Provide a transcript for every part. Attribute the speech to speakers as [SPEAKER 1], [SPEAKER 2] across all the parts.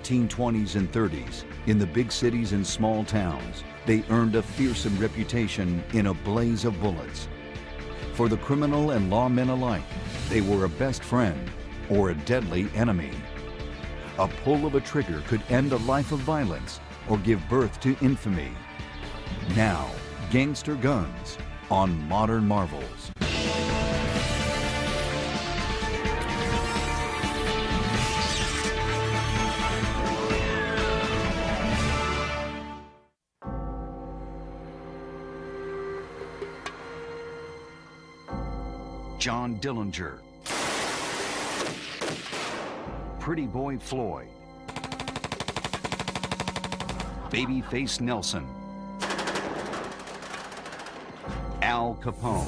[SPEAKER 1] 1920s and 30s, in the big cities and small towns, they earned a fearsome reputation in a blaze of bullets. For the criminal and lawmen alike, they were a best friend or a deadly enemy. A pull of a trigger could end a life of violence or give birth to infamy. Now, Gangster Guns on Modern Marvels. John Dillinger, Pretty Boy Floyd, Babyface Nelson, Al Capone,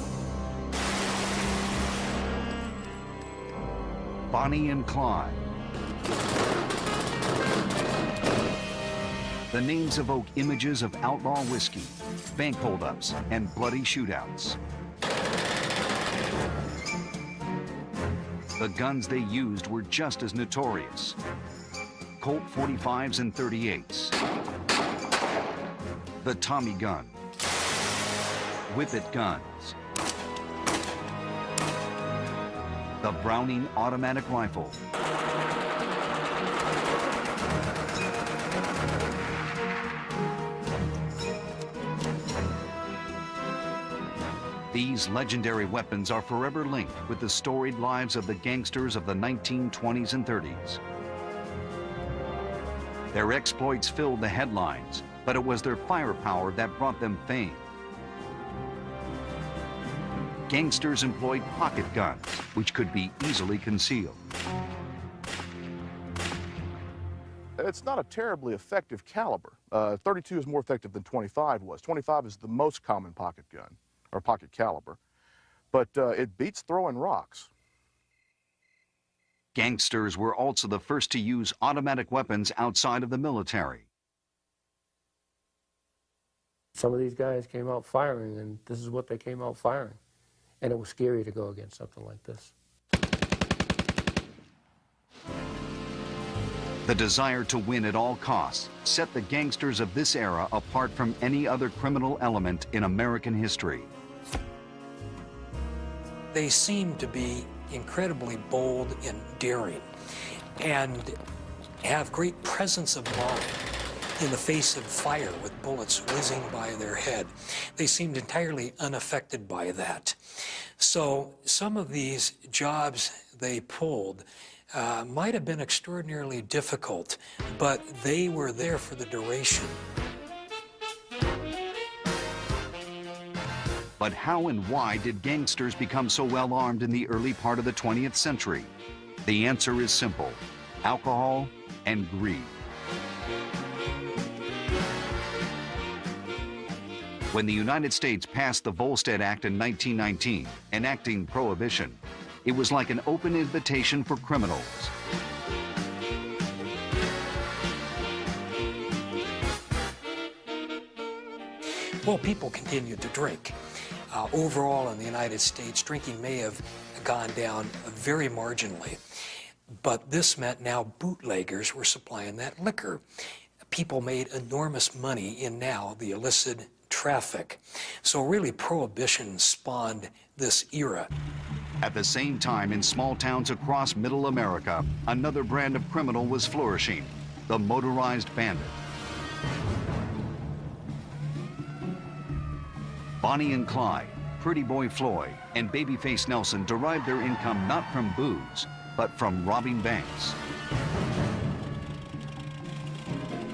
[SPEAKER 1] Bonnie and Clyde. The names evoke images of outlaw whiskey, bank holdups, and bloody shootouts. The guns they used were just as notorious. Colt 45s and 38s. The Tommy gun. Whippet guns. The Browning automatic rifle. These legendary weapons are forever linked with the storied lives of the gangsters of the 1920s and 30s. Their exploits filled the headlines, but it was their firepower that brought them fame. Gangsters employed pocket guns, which could be easily concealed.
[SPEAKER 2] It's not a terribly effective caliber. 32 is more effective than 25 was. 25 is the most common pocket gun, or pocket caliber, but it beats throwing rocks.
[SPEAKER 1] Gangsters were also the first to use automatic weapons outside of the military.
[SPEAKER 3] Some of these guys came out firing, and this is what they came out firing. And it was scary to go against something like this.
[SPEAKER 1] The desire to win at all costs set the gangsters of this era apart from any other criminal element in American history.
[SPEAKER 4] They seem to be incredibly bold and daring and have great presence of mind in the face of fire with bullets whizzing by their head. They seemed entirely unaffected by that. So some of these jobs they pulled might have been extraordinarily difficult, but they were there for the duration.
[SPEAKER 1] But how and why did gangsters become so well armed in the early part of the 20th century? The answer is simple: alcohol and greed. When the United States passed the Volstead Act in 1919, enacting prohibition, it was like an open invitation for criminals.
[SPEAKER 4] Well, people continued to drink. Overall in the United States, drinking may have gone down very marginally, but this meant now bootleggers were supplying that liquor. People made enormous money in now the illicit traffic. So really prohibition spawned this era.
[SPEAKER 1] At the same time, in small towns across Middle America, another brand of criminal was flourishing: the motorized bandit. Bonnie and Clyde, Pretty Boy Floyd, and Babyface Nelson derived their income not from booze, but from robbing banks.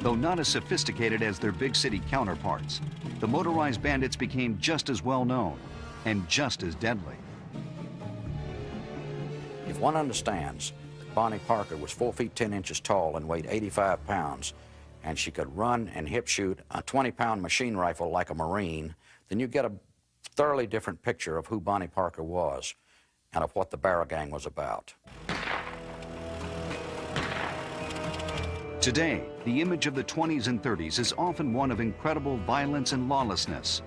[SPEAKER 1] Though not as sophisticated as their big city counterparts, the motorized bandits became just as well known and just as deadly.
[SPEAKER 5] If one understands that Bonnie Parker was 4 feet 10 inches tall and weighed 85 pounds, and she could run and hip shoot a 20-pound machine rifle like a Marine, then you get a thoroughly different picture of who Bonnie Parker was and of what the Barrel Gang was about.
[SPEAKER 1] Today, the image of the 20s and 30s is often one of incredible violence and lawlessness.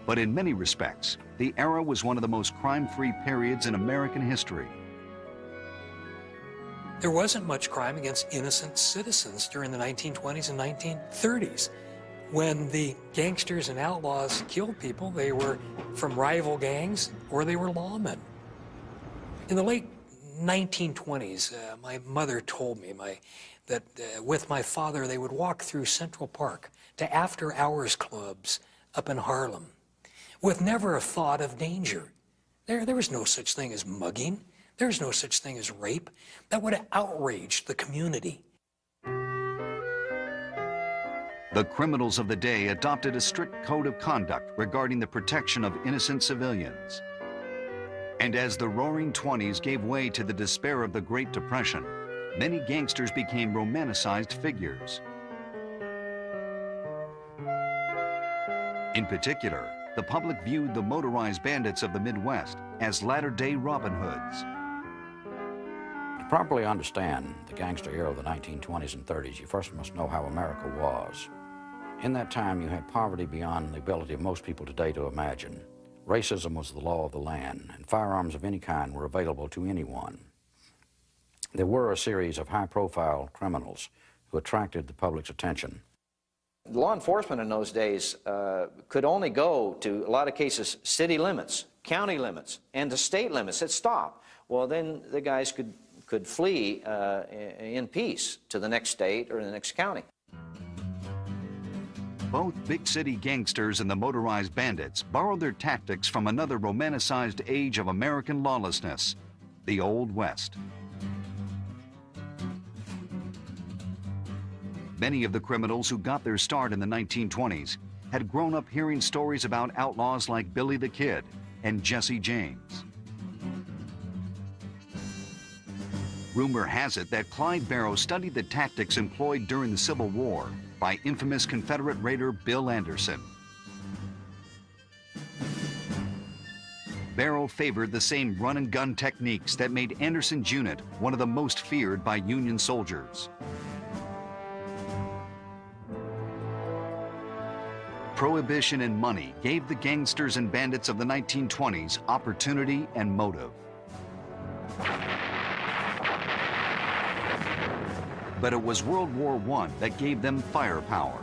[SPEAKER 1] But in many respects, the era was one of the most crime-free periods in American history.
[SPEAKER 4] There wasn't much crime against innocent citizens during the 1920s and 1930s. When the gangsters and outlaws killed people, they were from rival gangs or they were lawmen. In the late 1920s, my mother told me that with my father, they would walk through Central Park to after-hours clubs up in Harlem with never a thought of danger. There was no such thing as mugging. There was no such thing as rape. That would have outraged the community.
[SPEAKER 1] The criminals of the day adopted a strict code of conduct regarding the protection of innocent civilians. And as the Roaring '20s gave way to the despair of the Great Depression, many gangsters became romanticized figures. In particular, the public viewed the motorized bandits of the Midwest as latter-day Robin Hoods.
[SPEAKER 5] To properly understand the gangster era of the 1920s and 30s, you first must know how America was. In that time, you had poverty beyond the ability of most people today to imagine. Racism was the law of the land, and firearms of any kind were available to anyone. There were a series of high-profile criminals who attracted the public's attention.
[SPEAKER 6] Law enforcement in those days could only go to, a lot of cases, city limits, county limits, and the state limits. It stopped. Well, then the guys could flee in peace to the next state or the next county.
[SPEAKER 1] Both big city gangsters and the motorized bandits borrowed their tactics from another romanticized age of American lawlessness, the Old West. Many of the criminals who got their start in the 1920s had grown up hearing stories about outlaws like Billy the Kid and Jesse James. Rumor has it that Clyde Barrow studied the tactics employed during the Civil War by infamous Confederate raider Bill Anderson. Barrow favored the same run-and-gun techniques that made Anderson's unit one of the most feared by Union soldiers. Prohibition and money gave the gangsters and bandits of the 1920s opportunity and motive. But it was World War I that gave them firepower.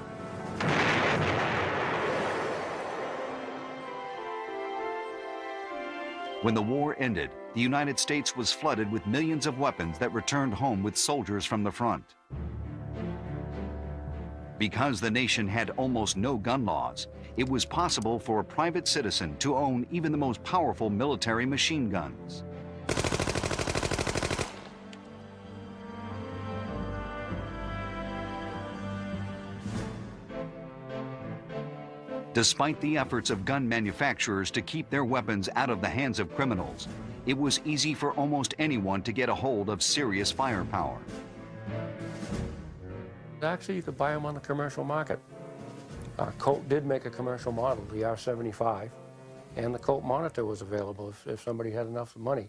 [SPEAKER 1] When the war ended, the United States was flooded with millions of weapons that returned home with soldiers from the front. Because the nation had almost no gun laws, it was possible for a private citizen to own even the most powerful military machine guns. Despite the efforts of gun manufacturers to keep their weapons out of the hands of criminals, it was easy for almost anyone to get a hold of serious firepower.
[SPEAKER 3] Actually, you could buy them on the commercial market. Colt did make a commercial model, the R75, and the Colt Monitor was available if somebody had enough money.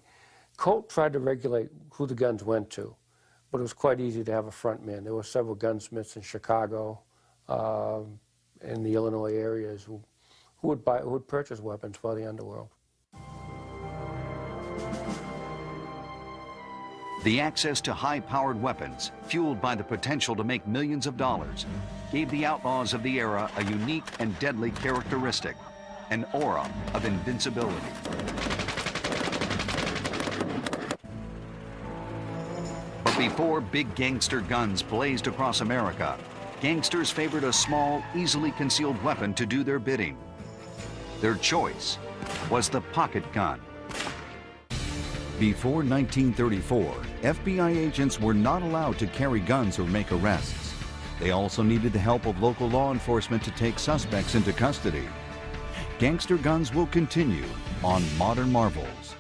[SPEAKER 3] Colt tried to regulate who the guns went to, but it was quite easy to have a front man. There were several gunsmiths in Chicago, in the Illinois areas who would purchase weapons for the underworld.
[SPEAKER 1] The access to high-powered weapons, fueled by the potential to make millions of dollars, gave the outlaws of the era a unique and deadly characteristic, an aura of invincibility. But before big gangster guns blazed across America, gangsters favored a small, easily concealed weapon to do their bidding. Their choice was the pocket gun. Before 1934, FBI agents were not allowed to carry guns or make arrests. They also needed the help of local law enforcement to take suspects into custody. Gangster guns will continue on Modern Marvels.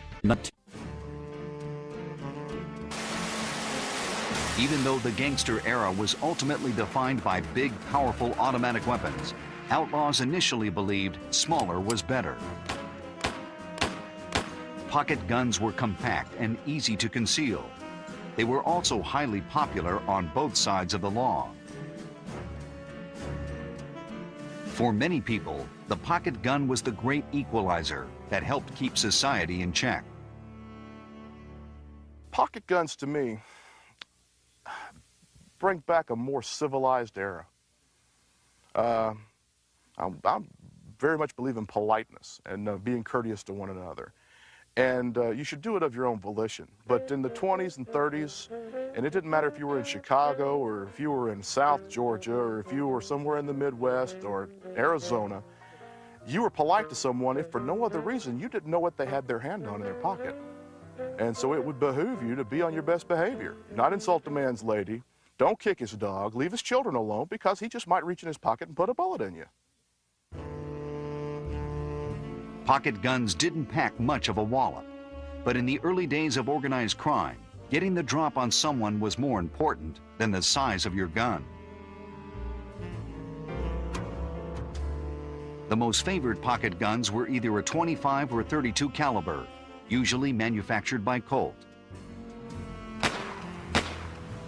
[SPEAKER 1] Even though the gangster era was ultimately defined by big, powerful automatic weapons, outlaws initially believed smaller was better. Pocket guns were compact and easy to conceal. They were also highly popular on both sides of the law. For many people, the pocket gun was the great equalizer that helped keep society in check.
[SPEAKER 2] Pocket guns, to me, bring back a more civilized era. I very much believe in politeness and being courteous to one another. And you should do it of your own volition. But in the 20s and 30s, and it didn't matter if you were in Chicago or if you were in South Georgia or if you were somewhere in the Midwest or Arizona, you were polite to someone if for no other reason you didn't know what they had their hand on in their pocket. And so it would behoove you to be on your best behavior. Not insult the man's lady, don't kick his dog, leave his children alone because he just might reach in his pocket and put a bullet in you.
[SPEAKER 1] Pocket guns didn't pack much of a wallop, but in the early days of organized crime, getting the drop on someone was more important than the size of your gun. The most favored pocket guns were either a 25 or 32 caliber, usually manufactured by Colt.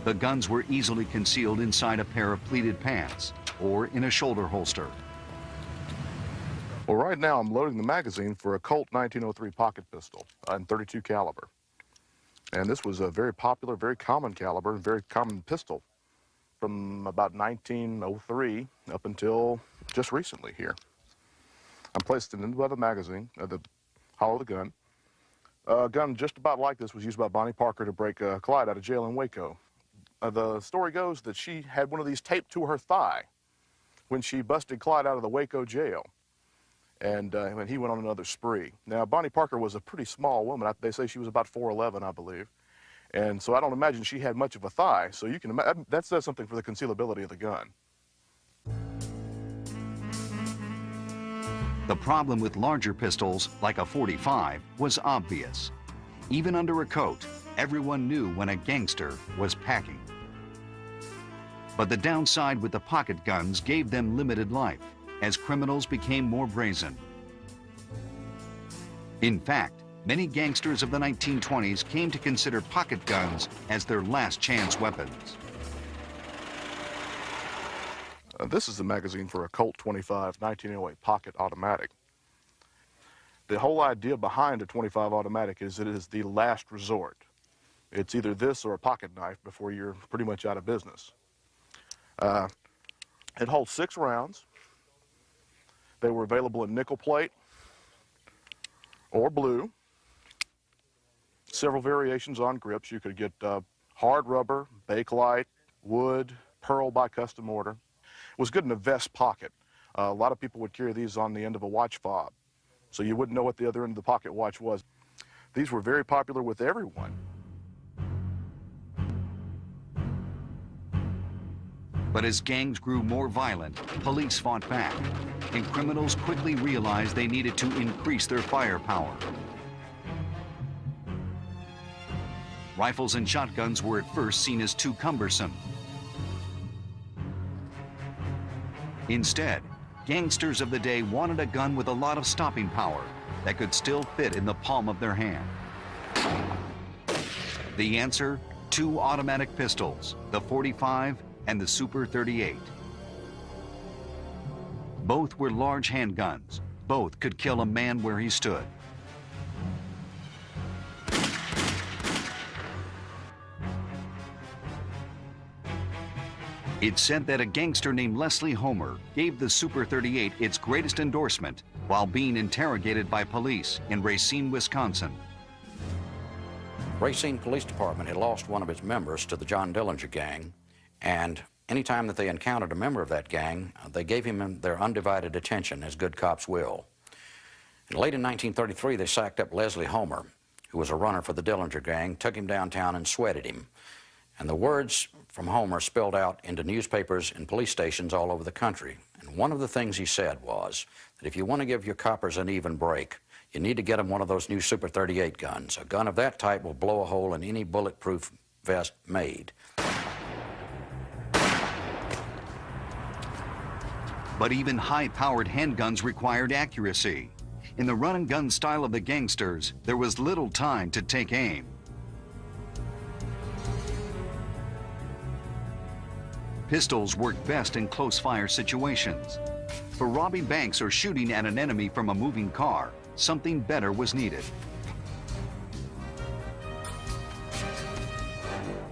[SPEAKER 1] The guns were easily concealed inside a pair of pleated pants or in a shoulder holster.
[SPEAKER 2] Well, right now I'm loading the magazine for a Colt 1903 pocket pistol in 32 caliber. And this was a very popular, very common caliber, and very common pistol from about 1903 up until just recently here. I'm placed it into the magazine, the hollow of the gun. A gun just about like this was used by Bonnie Parker to break Clyde out of jail in Waco. The story goes that she had one of these taped to her thigh when she busted Clyde out of the Waco jail. And when he went on another spree. Now, Bonnie Parker was a pretty small woman. They say she was about 4'11", I believe. And so I don't imagine she had much of a thigh. So you can imagine, that says something for the concealability of the gun.
[SPEAKER 1] The problem with larger pistols, like a .45, was obvious. Even under a coat, everyone knew when a gangster was packing. But the downside with the pocket guns gave them limited life, as criminals became more brazen. In fact, many gangsters of the 1920s came to consider pocket guns as their last chance weapons.
[SPEAKER 2] This is the magazine for a Colt 25 1908 pocket automatic. The whole idea behind a 25 automatic is it is the last resort. It's either this or a pocket knife before you're pretty much out of business. It holds 6 rounds. They were available in nickel plate or blue. Several variations on grips. You could get hard rubber, Bakelite, wood, pearl by custom order. It was good in a vest pocket. A lot of people would carry these on the end of a watch fob, so you wouldn't know what the other end of the pocket watch was. These were very popular with everyone.
[SPEAKER 1] But as gangs grew more violent, police fought back, and criminals quickly realized they needed to increase their firepower. Rifles and shotguns were at first seen as too cumbersome. Instead, gangsters of the day wanted a gun with a lot of stopping power that could still fit in the palm of their hand. The answer, 2 automatic pistols, the .45 and the Super 38. Both were large handguns. Both could kill a man where he stood. It's said that a gangster named Leslie Homer gave the Super 38 its greatest endorsement while being interrogated by police in Racine, Wisconsin.
[SPEAKER 5] Racine Police Department had lost one of its members to the John Dillinger gang, and anytime that they encountered a member of that gang, they gave him their undivided attention, as good cops will. And late in 1933, they sacked up Leslie Homer, who was a runner for the Dillinger gang, took him downtown and sweated him. And the words from Homer spilled out into newspapers and police stations all over the country. And one of the things he said was that if you want to give your coppers an even break, you need to get them one of those new Super 38 guns. A gun of that type will blow a hole in any bulletproof vest made.
[SPEAKER 1] But even high-powered handguns required accuracy. In the run-and-gun style of the gangsters, there was little time to take aim. Pistols worked best in close-fire situations. For robbing banks or shooting at an enemy from a moving car, something better was needed.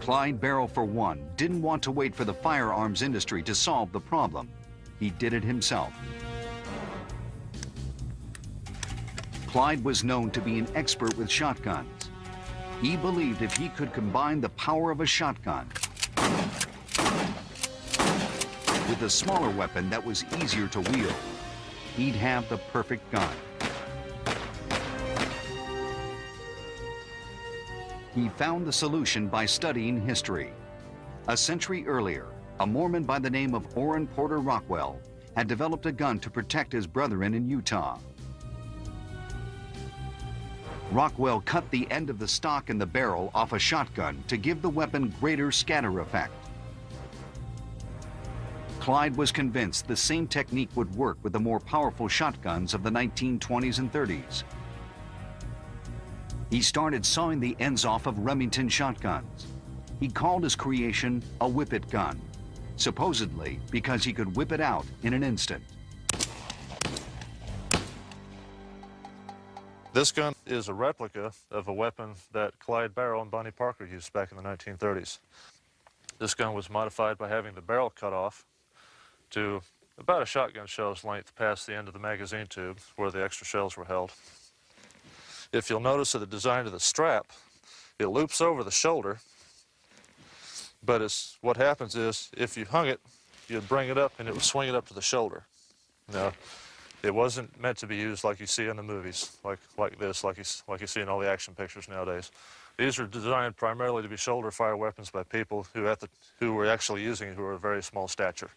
[SPEAKER 1] Clyde Barrow, for one, didn't want to wait for the firearms industry to solve the problem. He did it himself. Clyde was known to be an expert with shotguns. He believed if he could combine the power of a shotgun with a smaller weapon that was easier to wield, he'd have the perfect gun. He found the solution by studying history. A century earlier, a Mormon by the name of Orrin Porter Rockwell had developed a gun to protect his brethren in Utah. Rockwell cut the end of the stock and the barrel off a shotgun to give the weapon greater scatter effect. Clyde was convinced the same technique would work with the more powerful shotguns of the 1920s and 30s. He started sawing the ends off of Remington shotguns. He called his creation a whip-it gun, supposedly because he could whip it out in an instant.
[SPEAKER 7] This gun is a replica of a weapon that Clyde Barrow and Bonnie Parker used back in the 1930s. This gun was modified by having the barrel cut off to about a shotgun shell's length past the end of the magazine tube where the extra shells were held. If you'll notice that the design of the strap, it loops over the shoulder, but what happens is if you hung it, you'd bring it up and it would swing it up to the shoulder. Now, it wasn't meant to be used like you see in the movies, like you see in all the action pictures nowadays. These were designed primarily to be shoulder fire weapons by people who were actually using it, who were of very small stature.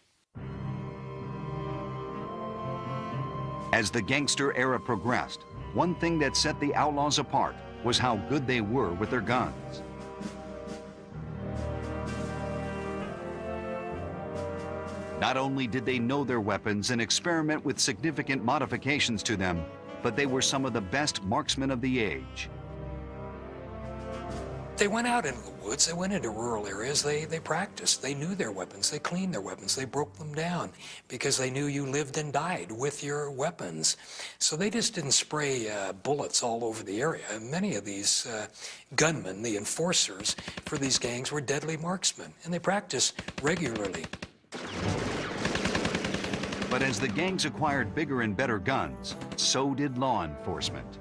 [SPEAKER 1] As the gangster era progressed, one thing that set the outlaws apart was how good they were with their guns. Not only did they know their weapons and experiment with significant modifications to them, but they were some of the best marksmen of the age.
[SPEAKER 4] They went out into the woods, they went into rural areas, they practiced, they knew their weapons, they cleaned their weapons, they broke them down because they knew you lived and died with your weapons. So they just didn't spray bullets all over the area. Many of these gunmen, the enforcers for these gangs, were deadly marksmen, and they practiced regularly.
[SPEAKER 1] But as the gangs acquired bigger and better guns, so did law enforcement.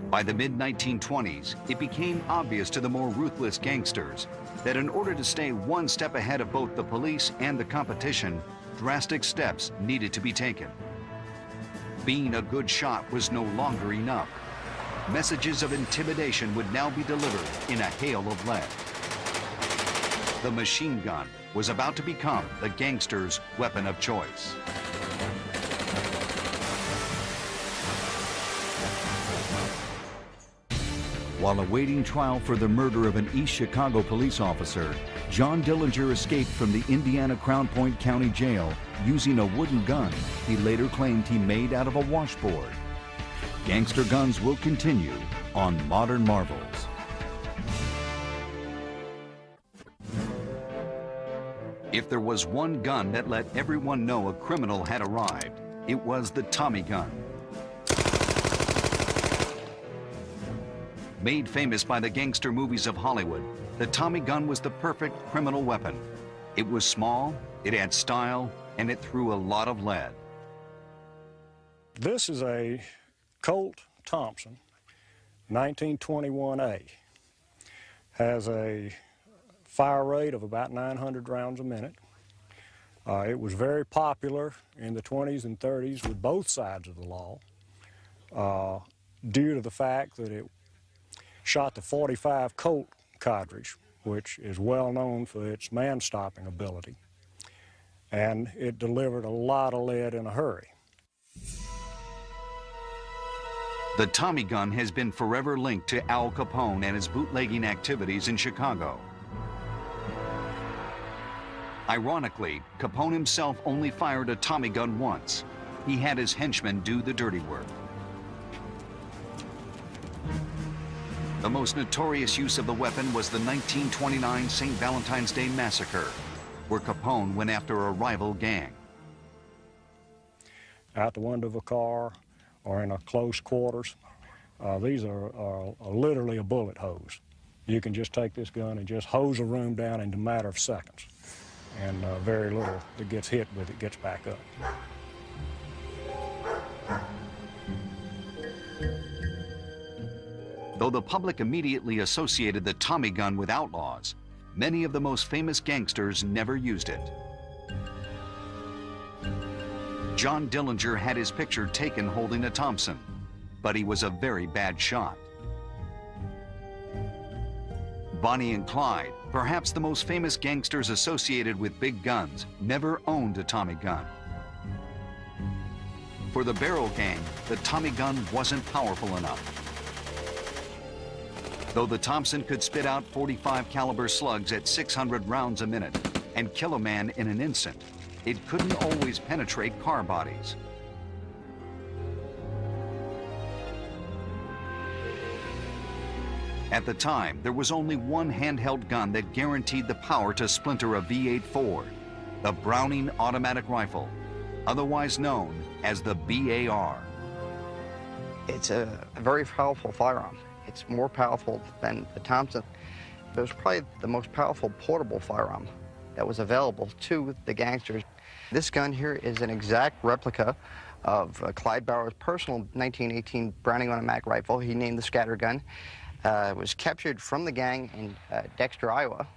[SPEAKER 1] By the mid-1920s, it became obvious to the more ruthless gangsters that in order to stay one step ahead of both the police and the competition, drastic steps needed to be taken. Being a good shot was no longer enough. Messages of intimidation would now be delivered in a hail of lead. The machine gun was about to become the gangster's weapon of choice. While awaiting trial for the murder of an East Chicago police officer, John Dillinger escaped from the Indiana Crown Point County Jail using a wooden gun he later claimed he made out of a washboard. Gangster guns will continue on Modern Marvels. If there was one gun that let everyone know a criminal had arrived, it was the Tommy gun. Made famous by the gangster movies of Hollywood, the Tommy gun was the perfect criminal weapon. It was small, it had style, and it threw a lot of lead.
[SPEAKER 8] This is a Colt Thompson, 1921A. Has a fire rate of about 900 rounds a minute. It was very popular in the 20s and 30s with both sides of the law due to the fact that it shot the .45 Colt cartridge, which is well known for its man-stopping ability, and it delivered a lot of lead in a hurry.
[SPEAKER 1] The Tommy gun has been forever linked to Al Capone and his bootlegging activities in Chicago. Ironically, Capone himself only fired a Tommy gun once. He had his henchmen do the dirty work. The most notorious use of the weapon was the 1929 St. Valentine's Day Massacre, where Capone went after a rival gang.
[SPEAKER 8] Out the window of a car or in a close quarters, These are literally a bullet hose. You can just take this gun and just hose a room down in a matter of seconds, and very little that gets hit with it gets back up.
[SPEAKER 1] Though the public immediately associated the Tommy gun with outlaws, many of the most famous gangsters never used it. John Dillinger had his picture taken holding a Thompson, but he was a very bad shot. Bonnie and Clyde, perhaps the most famous gangsters associated with big guns, never owned a Tommy gun. For the Barrel Gang, the Tommy gun wasn't powerful enough. Though the Thompson could spit out .45 caliber slugs at 600 rounds a minute and kill a man in an instant, it couldn't always penetrate car bodies. At the time, there was only one handheld gun that guaranteed the power to splinter a V8 Ford, the Browning automatic rifle, otherwise known as the BAR.
[SPEAKER 9] It's a very powerful firearm. It's more powerful than the Thompson. It was probably the most powerful portable firearm that was available to the gangsters. This gun here is an exact replica of Clyde Barrow's personal 1918 Browning automatic rifle. He named the scatter gun. It was captured from the gang in Dexter, Iowa.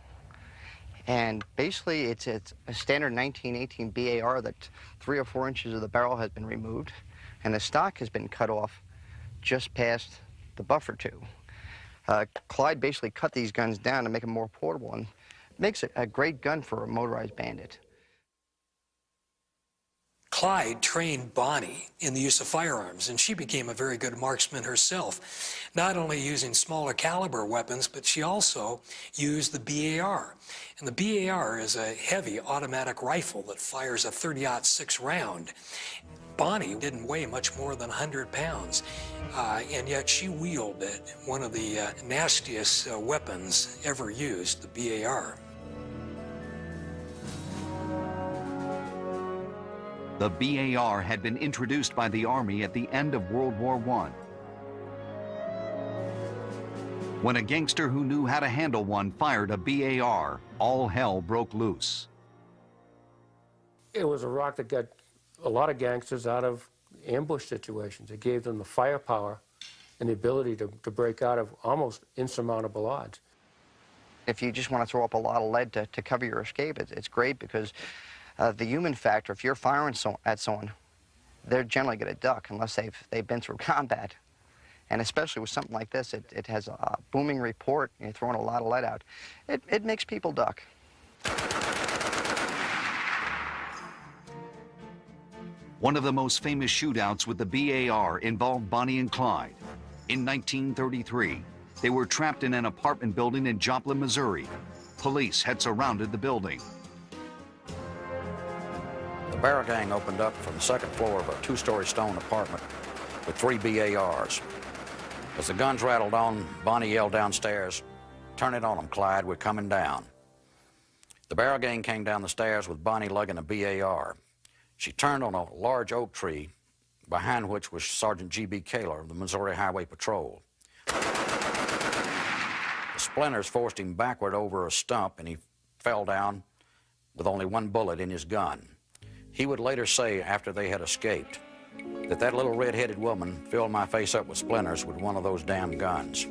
[SPEAKER 9] And basically, it's a standard 1918 BAR that 3 or 4 inches of the barrel has been removed, and the stock has been cut off just past the buffer tube. Clyde basically cut these guns down to make them more portable, and makes it a great gun for a motorized bandit.
[SPEAKER 4] Clyde trained Bonnie in the use of firearms, and she became a very good marksman herself, not only using smaller caliber weapons, but she also used the BAR. And the BAR is a heavy automatic rifle that fires a .30-06 round. Bonnie didn't weigh much more than 100 pounds, and yet she wielded one of the nastiest weapons ever used, the BAR.
[SPEAKER 1] The BAR had been introduced by the Army at the end of World War I. When a gangster who knew how to handle one fired a BAR, all hell broke loose.
[SPEAKER 3] It was a rock that got a lot of gangsters out of ambush situations. It gave them the firepower and the ability to break out of almost insurmountable odds.
[SPEAKER 9] If you just want to throw up a lot of lead to cover your escape, it's great because the human factor, if you're firing at someone, they're generally going to duck unless they've been through combat. And especially with something like this, it has a booming report, and you're throwing a lot of lead out. It makes people duck.
[SPEAKER 1] One of the most famous shootouts with the BAR involved Bonnie and Clyde. In 1933, they were trapped in an apartment building in Joplin, Missouri. Police had surrounded the building.
[SPEAKER 5] The Barrel Gang opened up from the second floor of a 2-story stone apartment with 3 BARs. As the guns rattled on, Bonnie yelled downstairs, "Turn it on them, Clyde, we're coming down." The Barrel Gang came down the stairs with Bonnie lugging a BAR. She turned on a large oak tree, behind which was Sergeant G.B. Kaler of the Missouri Highway Patrol. The splinters forced him backward over a stump, and he fell down with only 1 bullet in his gun. He would later say, after they had escaped, that little red-headed woman filled my face up with splinters with one of those damn guns.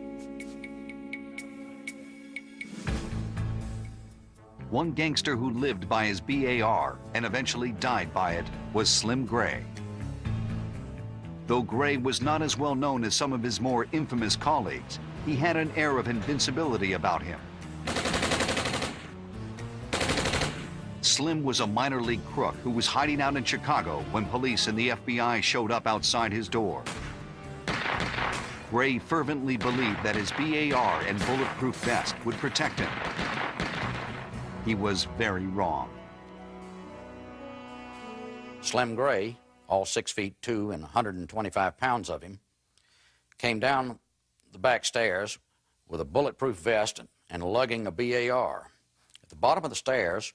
[SPEAKER 1] One gangster who lived by his BAR and eventually died by it was Slim Gray. Though Gray was not as well known as some of his more infamous colleagues, he had an air of invincibility about him. Slim was a minor league crook who was hiding out in Chicago when police and the FBI showed up outside his door. Gray fervently believed that his BAR and bulletproof vest would protect him. He was very wrong.
[SPEAKER 5] Slim Gray, all 6'2" and 125 pounds of him, came down the back stairs with a bulletproof vest and lugging a BAR. At the bottom of the stairs,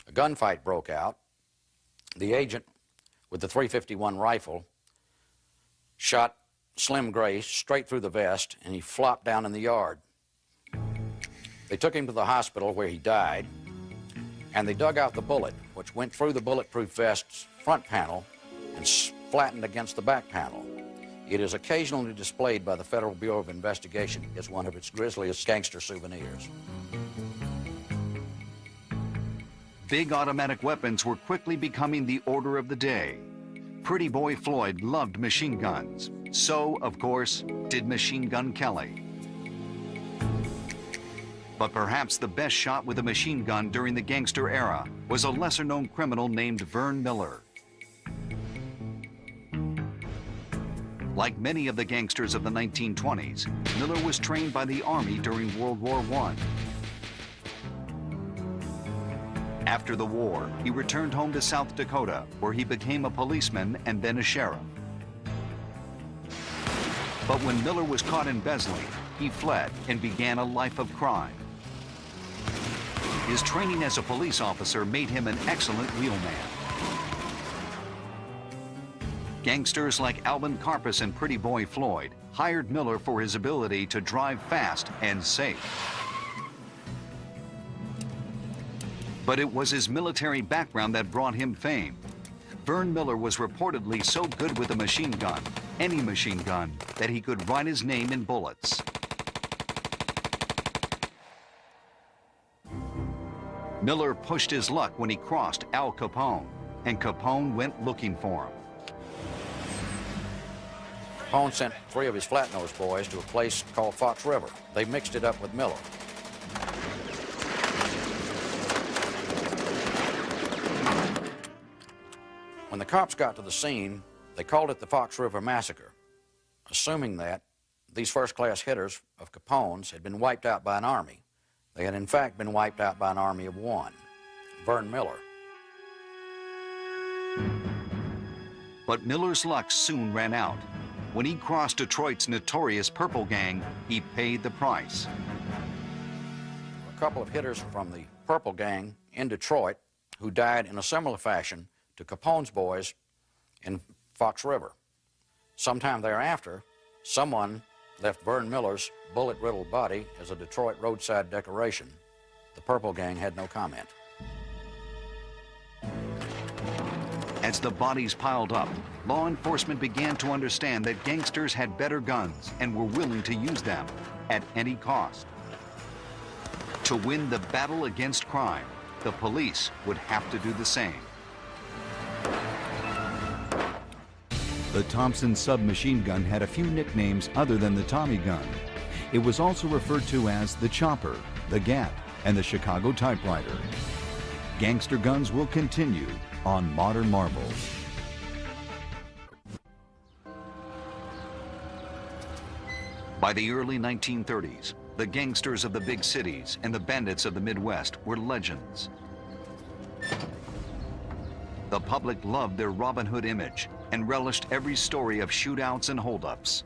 [SPEAKER 5] a gunfight broke out. The agent with the .351 rifle shot Slim Gray straight through the vest, and he flopped down in the yard. They took him to the hospital where he died, and they dug out the bullet, which went through the bulletproof vest's front panel and flattened against the back panel. It is occasionally displayed by the Federal Bureau of Investigation as one of its grisliest gangster souvenirs.
[SPEAKER 1] Big automatic weapons were quickly becoming the order of the day. Pretty Boy Floyd loved machine guns. So, of course, did Machine Gun Kelly. But perhaps the best shot with a machine gun during the gangster era was a lesser-known criminal named Vern Miller. Like many of the gangsters of the 1920s, Miller was trained by the Army during World War I. After the war, he returned home to South Dakota, where he became a policeman and then a sheriff. But when Miller was caught embezzling, he fled and began a life of crime. His training as a police officer made him an excellent wheelman. Gangsters like Alvin Karpus and Pretty Boy Floyd hired Miller for his ability to drive fast and safe. But it was his military background that brought him fame. Vern Miller was reportedly so good with a machine gun, any machine gun, that he could write his name in bullets. Miller pushed his luck when he crossed Al Capone, and Capone went looking for him.
[SPEAKER 5] Capone sent 3 of his flat-nosed boys to a place called Fox River. They mixed it up with Miller. When the cops got to the scene, they called it the Fox River Massacre, assuming that these first-class hitters of Capone's had been wiped out by an army. They had in fact been wiped out by an army of one, Vern Miller.
[SPEAKER 1] But Miller's luck soon ran out. When he crossed Detroit's notorious Purple Gang, he paid the price.
[SPEAKER 5] A couple of hitters from the Purple Gang in Detroit who died in a similar fashion to Capone's boys in Fox River. Sometime thereafter, someone left Vern Miller's bullet-riddled body as a Detroit roadside decoration. The Purple Gang had no comment.
[SPEAKER 1] As the bodies piled up, law enforcement began to understand that gangsters had better guns and were willing to use them at any cost. To win the battle against crime, the police would have to do the same. The Thompson submachine gun had a few nicknames other than the Tommy gun. It was also referred to as the Chopper, the Gap, and the Chicago Typewriter. Gangster guns will continue on Modern Marvels. By the early 1930s, the gangsters of the big cities and the bandits of the Midwest were legends. The public loved their Robin Hood image and relished every story of shootouts and holdups.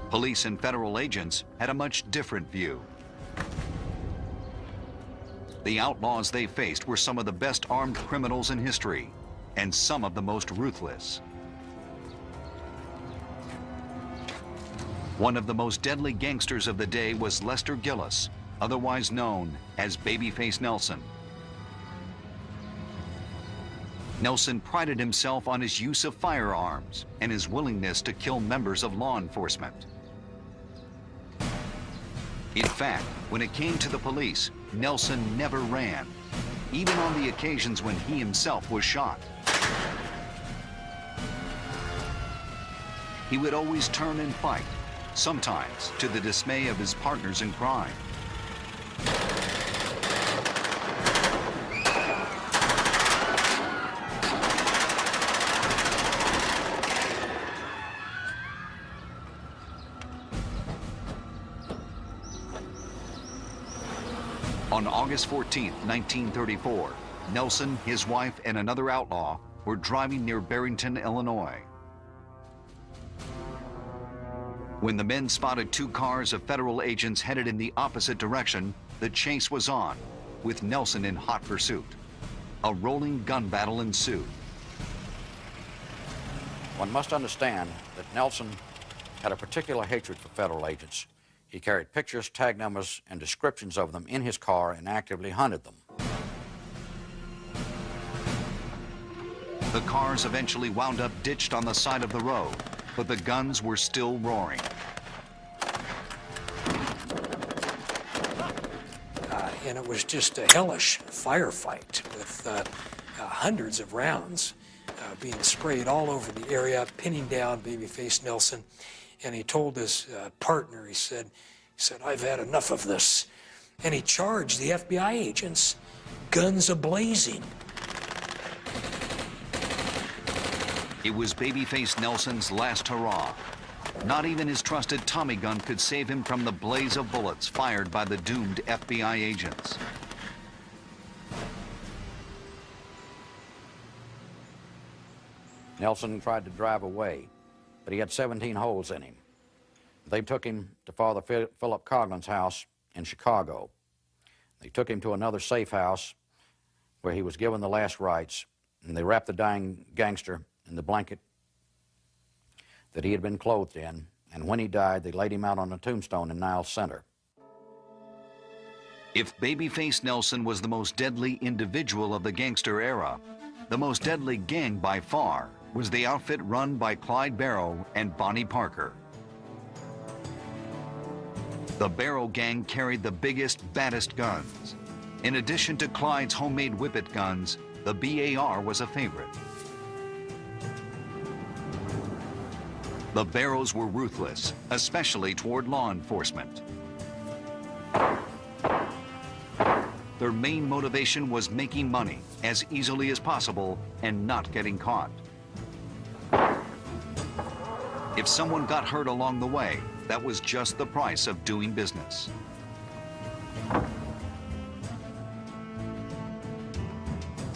[SPEAKER 1] Police and federal agents had a much different view. The outlaws they faced were some of the best armed criminals in history, and some of the most ruthless. One of the most deadly gangsters of the day was Lester Gillis, otherwise known as Babyface Nelson. Nelson prided himself on his use of firearms and his willingness to kill members of law enforcement. In fact, when it came to the police, Nelson never ran, even on the occasions when he himself was shot. He would always turn and fight, sometimes to the dismay of his partners in crime. On August 14, 1934, Nelson, his wife, and another outlaw were driving near Barrington, Illinois. When the men spotted 2 cars of federal agents headed in the opposite direction, the chase was on, with Nelson in hot pursuit. A rolling gun battle ensued.
[SPEAKER 5] One must understand that Nelson had a particular hatred for federal agents. He carried pictures, tag numbers, and descriptions of them in his car and actively hunted them.
[SPEAKER 1] The cars eventually wound up ditched on the side of the road, but the guns were still roaring.
[SPEAKER 4] And it was just a hellish firefight with hundreds of rounds being sprayed all over the area, pinning down Babyface Nelson. And he told his partner, he said, "I've had enough of this." And he charged the FBI agents, guns a-blazing.
[SPEAKER 1] It was Babyface Nelson's last hurrah. Not even his trusted Tommy gun could save him from the blaze of bullets fired by the doomed FBI agents.
[SPEAKER 5] Nelson tried to drive away, but he had 17 holes in him. They took him to Father Philip Coughlin's house in Chicago. They took him to another safe house where he was given the last rites, and they wrapped the dying gangster in the blanket that he had been clothed in, and when he died, they laid him out on a tombstone in Niles Center.
[SPEAKER 1] If Babyface Nelson was the most deadly individual of the gangster era, the most deadly gang by far was the outfit run by Clyde Barrow and Bonnie Parker. The Barrow gang carried the biggest, baddest guns. In addition to Clyde's homemade whippet guns, the BAR was a favorite. The Barrows were ruthless, especially toward law enforcement. Their main motivation was making money as easily as possible and not getting caught. If someone got hurt along the way, that was just the price of doing business.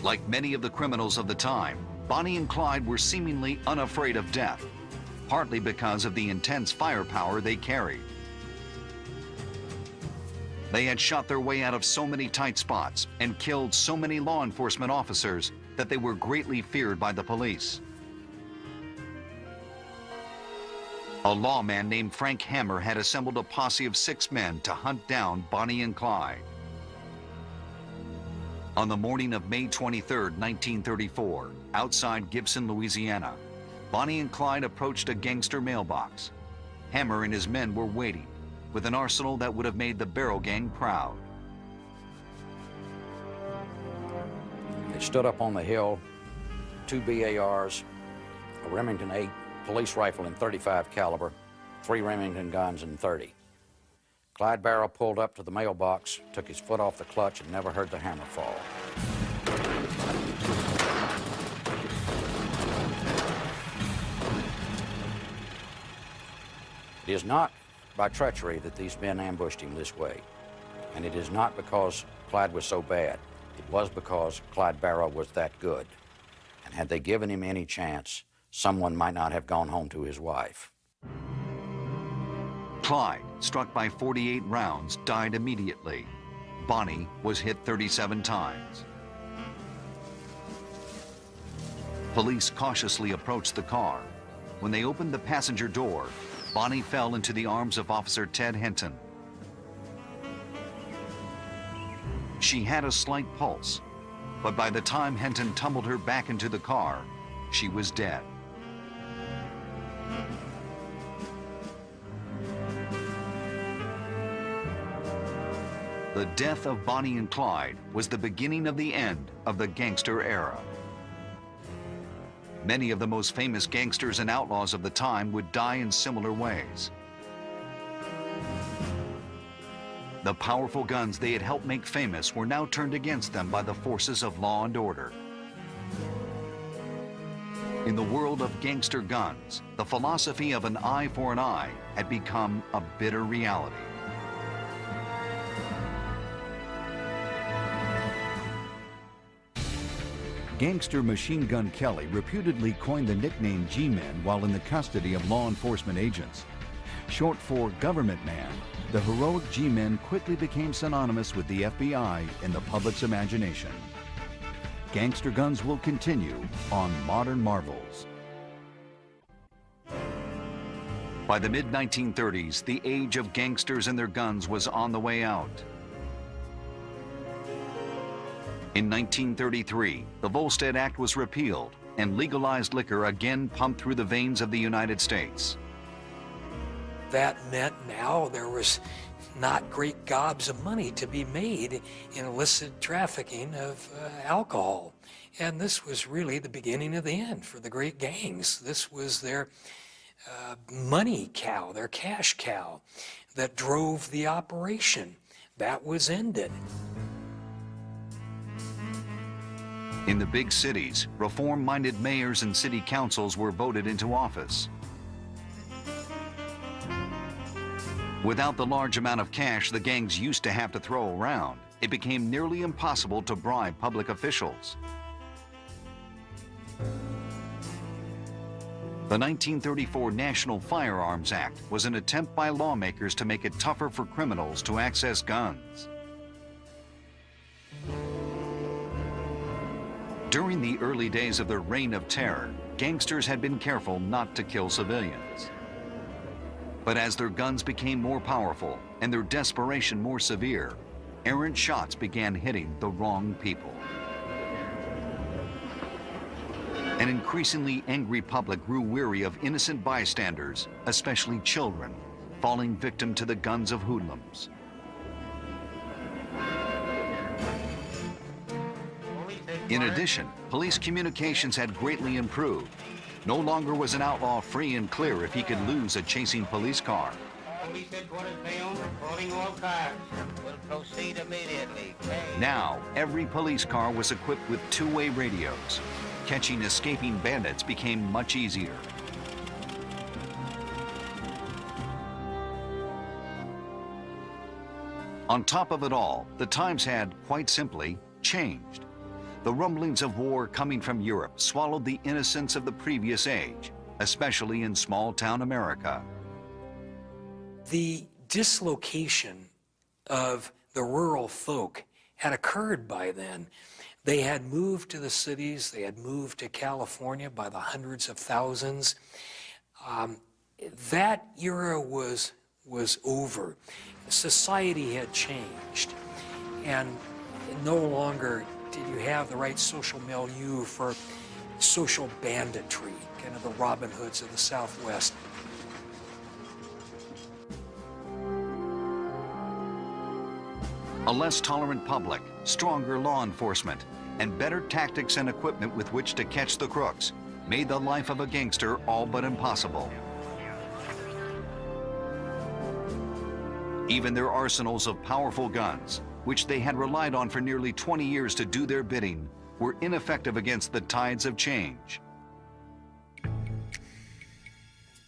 [SPEAKER 1] Like many of the criminals of the time, Bonnie and Clyde were seemingly unafraid of death, partly because of the intense firepower they carried. They had shot their way out of so many tight spots and killed so many law enforcement officers that they were greatly feared by the police. A lawman named Frank Hammer had assembled a posse of 6 men to hunt down Bonnie and Clyde. On the morning of May 23, 1934, outside Gibson, Louisiana, Bonnie and Clyde approached a gangster mailbox. Hammer and his men were waiting, with an arsenal that would have made the Barrow gang proud.
[SPEAKER 5] They stood up on the hill, 2 BARs, a Remington 8 police rifle in .35 caliber, 3 Remington guns in .30. Clyde Barrow pulled up to the mailbox, took his foot off the clutch, and never heard the hammer fall. It is not by treachery that these men ambushed him this way, and it is not because Clyde was so bad. It was because Clyde Barrow was that good, and had they given him any chance, someone might not have gone home to his wife.
[SPEAKER 1] Clyde, struck by 48 rounds, died immediately. Bonnie was hit 37 times. Police cautiously approached the car. When they opened the passenger door, Bonnie fell into the arms of Officer Ted Henton. She had a slight pulse, but by the time Henton tumbled her back into the car, she was dead. The death of Bonnie and Clyde was the beginning of the end of the gangster era. Many of the most famous gangsters and outlaws of the time would die in similar ways. The powerful guns they had helped make famous were now turned against them by the forces of law and order. In the world of gangster guns, the philosophy of an eye for an eye had become a bitter reality. Gangster Machine Gun Kelly reputedly coined the nickname G-Men while in the custody of law enforcement agents. Short for government man, the heroic G-Men quickly became synonymous with the FBI in the public's imagination. Gangster Guns will continue on Modern Marvels. By the mid-1930s, the age of gangsters and their guns was on the way out. In 1933, the Volstead Act was repealed and legalized liquor again pumped through the veins of the United States.
[SPEAKER 4] That meant now there was not great gobs of money to be made in illicit trafficking of alcohol. And this was really the beginning of the end for the great gangs. This was their money cow, their cash cow that drove the operation. That was ended.
[SPEAKER 1] In the big cities, reform-minded mayors and city councils were voted into office. Without the large amount of cash the gangs used to have to throw around, it became nearly impossible to bribe public officials. The 1934 National Firearms Act was an attempt by lawmakers to make it tougher for criminals to access guns. During the early days of the Reign of Terror, gangsters had been careful not to kill civilians. But as their guns became more powerful and their desperation more severe, errant shots began hitting the wrong people. An increasingly angry public grew weary of innocent bystanders, especially children, falling victim to the guns of hoodlums. In addition, police communications had greatly improved. No longer was an outlaw free and clear if he could lose a chasing police car.
[SPEAKER 10] Police headquarters Bayonne, calling all cars. Will proceed immediately.
[SPEAKER 1] Now, every police car was equipped with two-way radios. Catching escaping bandits became much easier. On top of it all, the times had, quite simply, changed. The rumblings of war coming from Europe swallowed the innocence of the previous age, especially in small-town America.
[SPEAKER 4] The dislocation of the rural folk had occurred by then. They had moved to the cities, they had moved to California by the hundreds of thousands. That era was over. Society had changed, and no longer did you have the right social milieu for social banditry, kind of the Robin Hoods of the Southwest.
[SPEAKER 1] A less tolerant public, stronger law enforcement, and better tactics and equipment with which to catch the crooks made the life of a gangster all but impossible. Even their arsenals of powerful guns, which they had relied on for nearly 20 years to do their bidding, were ineffective against the tides of change.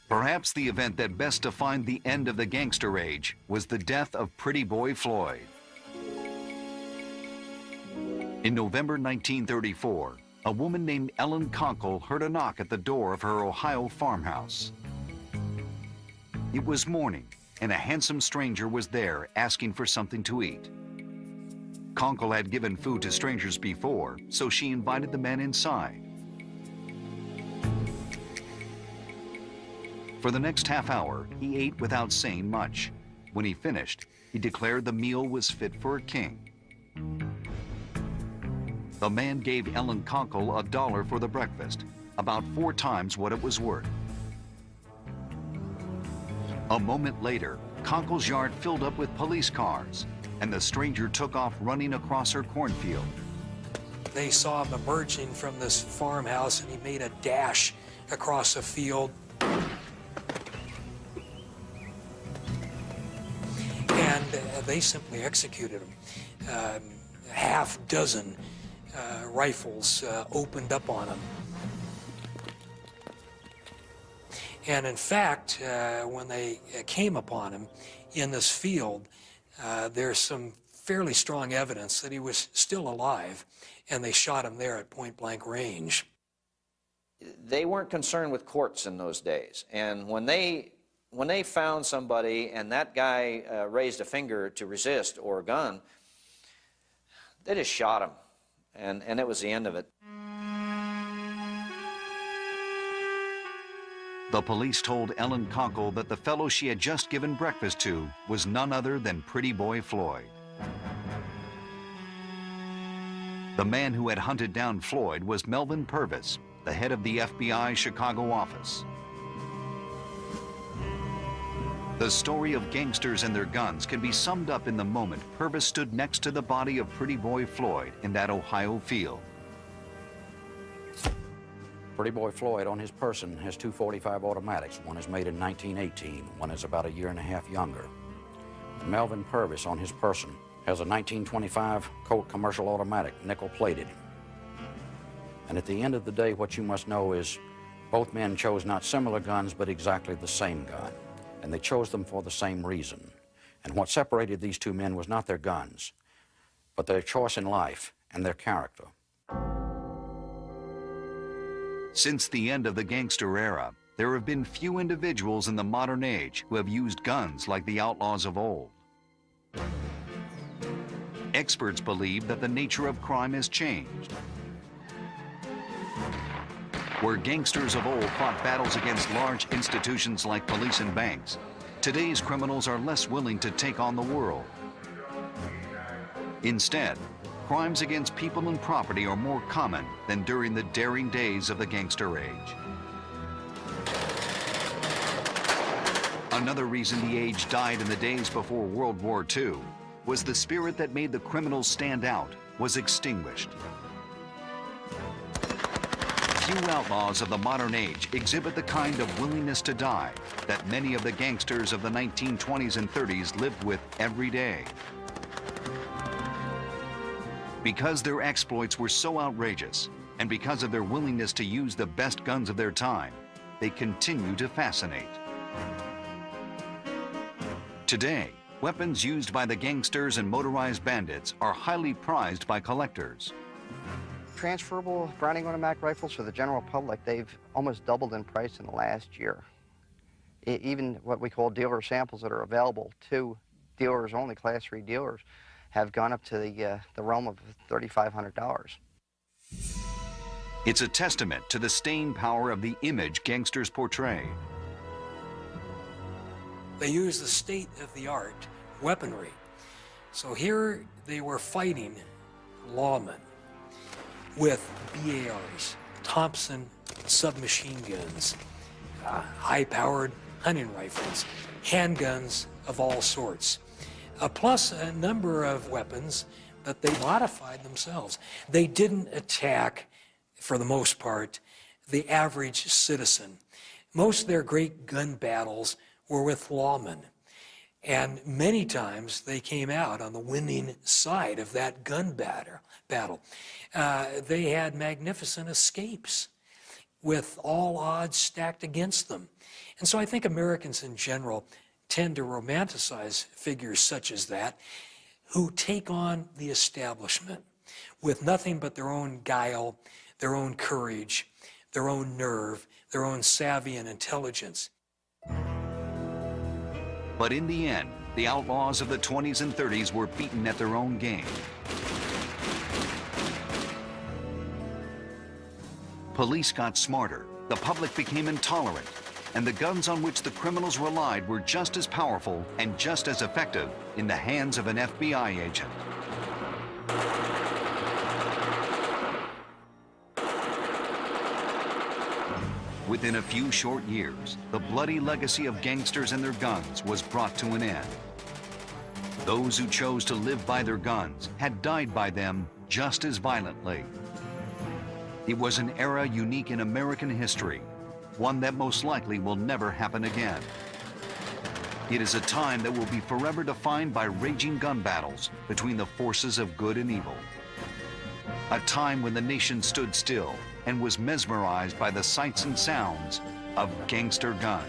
[SPEAKER 1] Perhaps the event that best defined the end of the gangster age was the death of Pretty Boy Floyd. In November 1934, a woman named Ellen Conkle heard a knock at the door of her Ohio farmhouse. It was morning, and a handsome stranger was there asking for something to eat. Conkle had given food to strangers before, so she invited the man inside. For the next half hour, he ate without saying much. When he finished, he declared the meal was fit for a king. The man gave Ellen Conkle $1 for the breakfast, about 4 times what it was worth. A moment later, Conkle's yard filled up with police cars, and the stranger took off running across her cornfield.
[SPEAKER 4] They saw him emerging from this farmhouse, and he made a dash across a field. And they simply executed him. Half dozen rifles opened up on him. And in fact, when they came upon him in this field, there's some fairly strong evidence that he was still alive, and they shot him there at point-blank range.
[SPEAKER 6] They weren't concerned with courts in those days, and when they found somebody and that guy raised a finger to resist or a gun, they just shot him, and it was the end of it.
[SPEAKER 1] The police told Ellen Conkle that the fellow she had just given breakfast to was none other than Pretty Boy Floyd. The man who had hunted down Floyd was Melvin Purvis, the head of the FBI Chicago office. The story of gangsters and their guns can be summed up in the moment Purvis stood next to the body of Pretty Boy Floyd in that Ohio field.
[SPEAKER 5] Pretty Boy Floyd on his person has two .45 automatics. One is made in 1918, one is about a year and a half younger. Melvin Purvis on his person has a 1925 Colt commercial automatic, nickel-plated. And at the end of the day, what you must know is both men chose not similar guns, but exactly the same gun. And they chose them for the same reason. And what separated these two men was not their guns, but their choice in life and their character.
[SPEAKER 1] Since the end of the gangster era, there have been few individuals in the modern age who have used guns like the outlaws of old. Experts believe that the nature of crime has changed. Where gangsters of old fought battles against large institutions like police and banks, today's criminals are less willing to take on the world. Instead, crimes against people and property are more common than during the daring days of the gangster age. Another reason the age died in the days before World War II was the spirit that made the criminals stand out was extinguished. Few outlaws of the modern age exhibit the kind of willingness to die that many of the gangsters of the 1920s and 30s lived with every day. Because their exploits were so outrageous, and because of their willingness to use the best guns of their time, they continue to fascinate. Today, weapons used by the gangsters and motorized bandits are highly prized by collectors.
[SPEAKER 9] Transferable Browning automatic rifles for the general public, they've almost doubled in price in the last year. Even what we call dealer samples that are available to dealers only, Class 3 dealers, have gone up to the realm of $3,500.
[SPEAKER 1] It's a testament to the staying power of the image gangsters portray.
[SPEAKER 4] They use the state-of-the-art weaponry. So here they were fighting lawmen with BARs, Thompson submachine guns, high-powered hunting rifles, handguns of all sorts, plus a number of weapons that they modified themselves. They didn't attack, for the most part, the average citizen. Most of their great gun battles were with lawmen. And many times they came out on the winning side of that gun battle. They had magnificent escapes with all odds stacked against them. And so I think Americans in general tend to romanticize figures such as that, who take on the establishment with nothing but their own guile, their own courage, their own nerve, their own savvy and intelligence.
[SPEAKER 1] But in the end, the outlaws of the 20s and 30s were beaten at their own game. Police got smarter, the public became intolerant, and the guns on which the criminals relied were just as powerful and just as effective in the hands of an FBI agent. Within a few short years, the bloody legacy of gangsters and their guns was brought to an end. Those who chose to live by their guns had died by them just as violently. It was an era unique in American history, one that most likely will never happen again. It is a time that will be forever defined by raging gun battles between the forces of good and evil. A time when the nation stood still and was mesmerized by the sights and sounds of gangster guns.